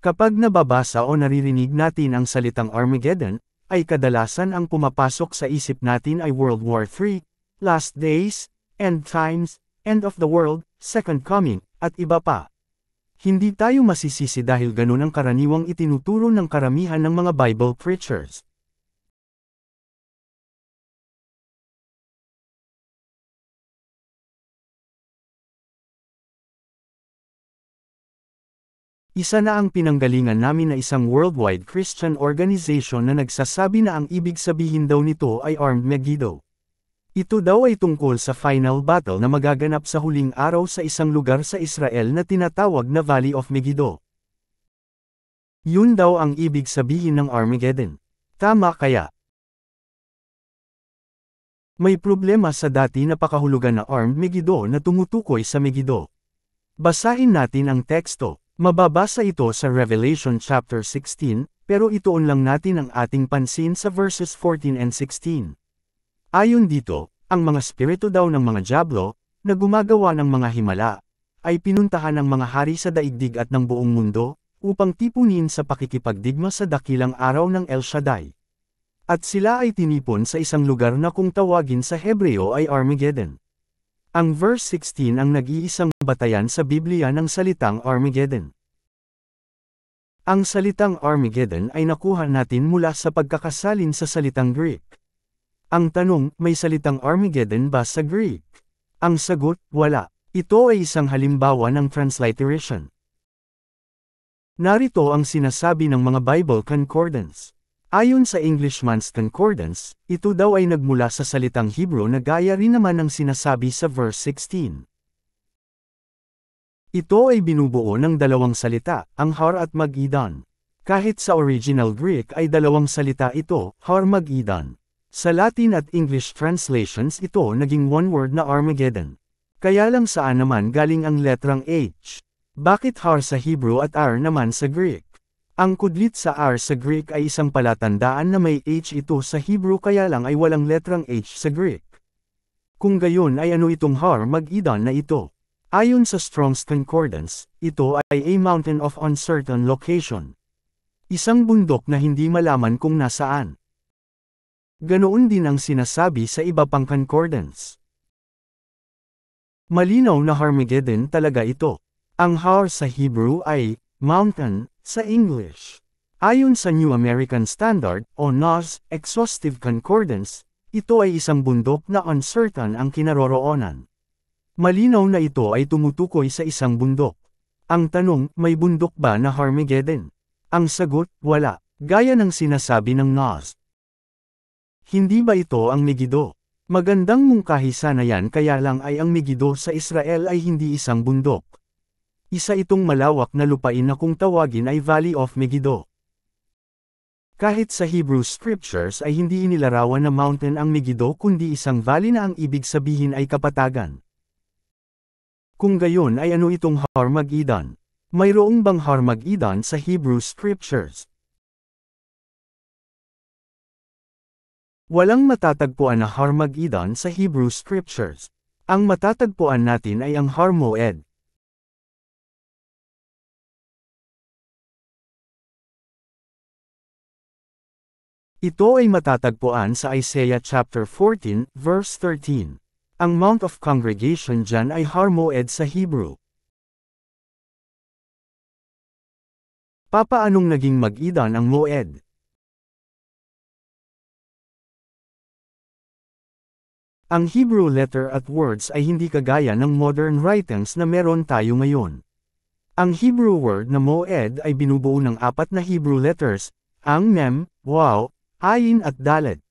Kapag nababasa o naririnig natin ang salitang Armageddon, ay kadalasan ang pumapasok sa isip natin ay World War III, Last Days, End Times, End of the World, Second Coming, at iba pa. Hindi tayo masisisi dahil ganun ang karaniwang itinuturo ng karamihan ng mga Bible preachers. Isa na ang pinanggalingan namin na isang worldwide Christian organization na nagsasabi na ang ibig sabihin daw nito ay Armed Megiddo. Ito daw ay tungkol sa final battle na magaganap sa huling araw sa isang lugar sa Israel na tinatawag na Valley of Megiddo. Yun daw ang ibig sabihin ng Armageddon. Tama kaya? May problema sa dati na pakahulugan na Armed Megiddo na tumutukoy sa Megiddo. Basahin natin ang teksto. Mababasa ito sa Revelation chapter 16, pero ituon lang natin ang ating pansin sa verses 14 and 16. Ayon dito, ang mga spirito daw ng mga dyablo, na gumagawa ng mga himala, ay pinuntahan ng mga hari sa daigdig at ng buong mundo, upang tipunin sa pakikipagdigma sa dakilang araw ng El Shaddai. At sila ay tinipon sa isang lugar na kung tawagin sa Hebreo ay Armageddon. Ang verse 16 ang nag-iisang batayan sa Biblia ng salitang Armageddon. Ang salitang Armageddon ay nakuha natin mula sa pagkakasalin sa salitang Greek. Ang tanong, may salitang Armageddon ba sa Greek? Ang sagot, wala. Ito ay isang halimbawa ng transliteration. Narito ang sinasabi ng mga Bible Concordance. Ayon sa Englishman's Concordance, ito daw ay nagmula sa salitang Hebrew na gaya rin naman ng sinasabi sa verse 16. Ito ay binubuo ng dalawang salita, ang Har at Mag-Idan. Kahit sa original Greek ay dalawang salita ito, Har Mag-Idan. Sa Latin at English translations ito naging one word na Armageddon. Kaya lang saan naman galing ang letrang H? Bakit Har sa Hebrew at Ar naman sa Greek? Ang kudlit sa R sa Greek ay isang palatandaan na may H ito sa Hebrew kaya lang ay walang letrang H sa Greek. Kung gayon ay ano itong Har Mag-Idan na ito? Ayon sa Strong's Concordance, ito ay a mountain of uncertain location. Isang bundok na hindi malaman kung nasaan. Ganoon din ang sinasabi sa iba pang concordance. Malinaw na Armageddon talaga ito. Ang Har sa Hebrew ay mountain sa English. Ayon sa New American Standard o NAS Exhaustive Concordance, ito ay isang bundok na uncertain ang kinaroroonan. Malinaw na ito ay tumutukoy sa isang bundok. Ang tanong, may bundok ba na Armageddon? Ang sagot, wala, gaya ng sinasabi ng NAS. Hindi ba ito ang Megiddo? Magandang mungkahi sana yan kaya lang ay ang Megiddo sa Israel ay hindi isang bundok. Isa itong malawak na lupain na kung tawagin ay Valley of Megiddo. Kahit sa Hebrew Scriptures ay hindi inilarawan na mountain ang Megiddo kundi isang valley na ang ibig sabihin ay kapatagan. Kung gayon ay ano itong Har Mag-Idan? Mayroong bang Har Mag-Idan sa Hebrew Scriptures? Walang matatagpuan na Har Mag-Idan sa Hebrew Scriptures. Ang matatagpuan natin ay ang Har Moed. Ito ay matatagpuan sa Isaiah chapter 14, verse 13. Ang Mount of Congregation dyan ay Har Moed sa Hebrew. Papaanong naging Mag-Idan ang Moed? Ang Hebrew letter at words ay hindi kagaya ng modern writings na meron tayo ngayon. Ang Hebrew word na Moed ay binubuo ng 4 na Hebrew letters, ang Mem, Waw, Ayin at Dalet.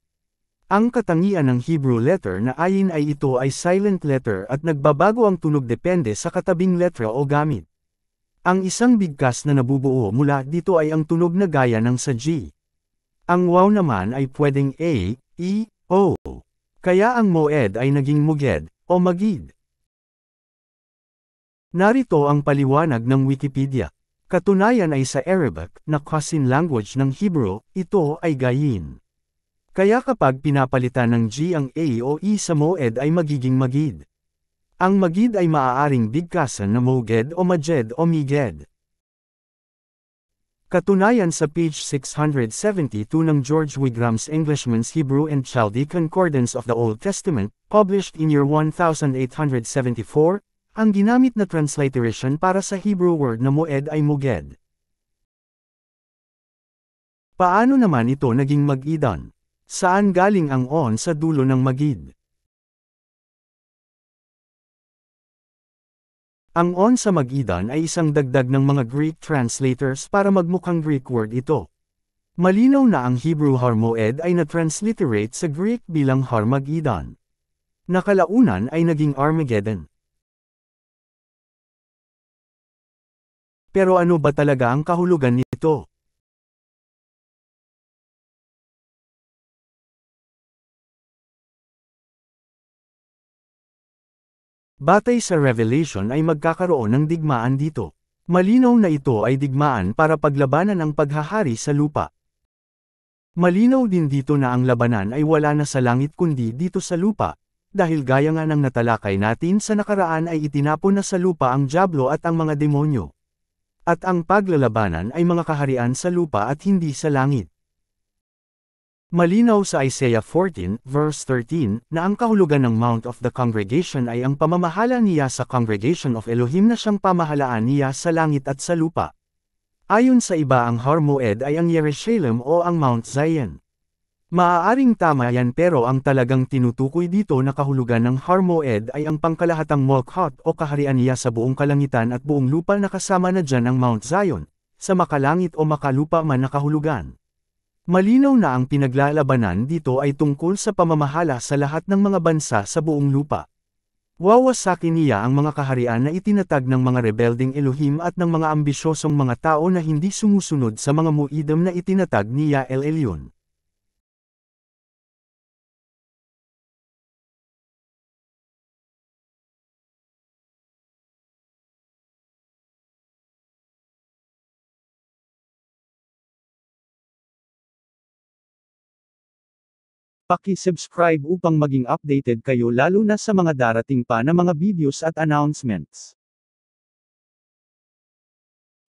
Ang katangian ng Hebrew letter na Ayin ay ito ay silent letter at nagbabago ang tunog depende sa katabing letra o gamit. Ang isang bigkas na nabubuo mula dito ay ang tunog na gaya ng sa G. Ang Waw naman ay pwedeng A, E, O. Kaya ang Moed ay naging Muged, o Magid. Narito ang paliwanag ng Wikipedia. Katunayan ay sa Arabic, na cousin language ng Hebrew, ito ay gayin. Kaya kapag pinapalitan ng G ang A o E sa Moed ay magiging Magid. Ang Magid ay maaaring bigkasan na Moged o Majed o Miged. Katunayan sa page 672 ng George Wigram's Englishman's Hebrew and Chaldee Concordance of the Old Testament, published in year 1874, ang ginamit na transliteration para sa Hebrew word na moed ay muged. Paano naman ito naging Mag-idan? Saan galing ang on sa dulo ng magid? Ang on sa Mag-idan ay isang dagdag ng mga Greek translators para magmukhang Greek word ito. Malinaw na ang Hebrew har moed ay na-transliterate sa Greek bilang har Mag-idan. Nakalaunan ay naging Armageddon. Pero ano ba talaga ang kahulugan nito? Batay sa Revelation ay magkakaroon ng digmaan dito. Malinaw na ito ay digmaan para paglabanan ang paghahari sa lupa. Malinaw din dito na ang labanan ay wala na sa langit kundi dito sa lupa, dahil gaya nga ng natalakay natin sa nakaraan ay itinapon na sa lupa ang dyablo at ang mga demonyo. At ang paglalabanan ay mga kaharian sa lupa at hindi sa langit. Malinaw sa Isaiah 14, verse 13, na ang kahulugan ng Mount of the Congregation ay ang pamamahala niya sa Congregation of Elohim na siyang pamahalaan niya sa langit at sa lupa. Ayon sa iba ang Har Moed ay ang Jerusalem o ang Mount Zion. Maaaring tama yan pero ang talagang tinutukoy dito na kahulugan ng Har Moed ay ang pangkalahatang Molkot o kaharian niya sa buong kalangitan at buong lupa na kasama na dyan ang Mount Zion, sa makalangit o makalupa man na kahulugan. Malinaw na ang pinaglalabanan dito ay tungkol sa pamamahala sa lahat ng mga bansa sa buong lupa. Wawasakin niya ang mga kaharian na itinatag ng mga rebelding Elohim at ng mga ambisyosong mga tao na hindi sumusunod sa mga muidam na itinatag niya El Elyon. Paki-subscribe upang maging updated kayo lalo na sa mga darating pa na mga videos at announcements.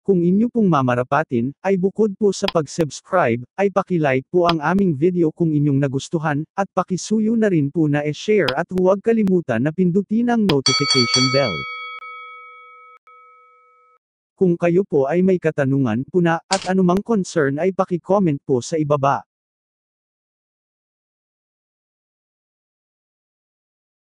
Kung inyo pong mamarapatin, ay bukod po sa pag-subscribe, ay paki-like po ang aming video kung inyong nagustuhan, at paki-suyo na rin po na e-share at huwag kalimutan na pindutin ang notification bell. Kung kayo po ay may katanungan po na, at anumang concern ay paki-comment po sa ibaba.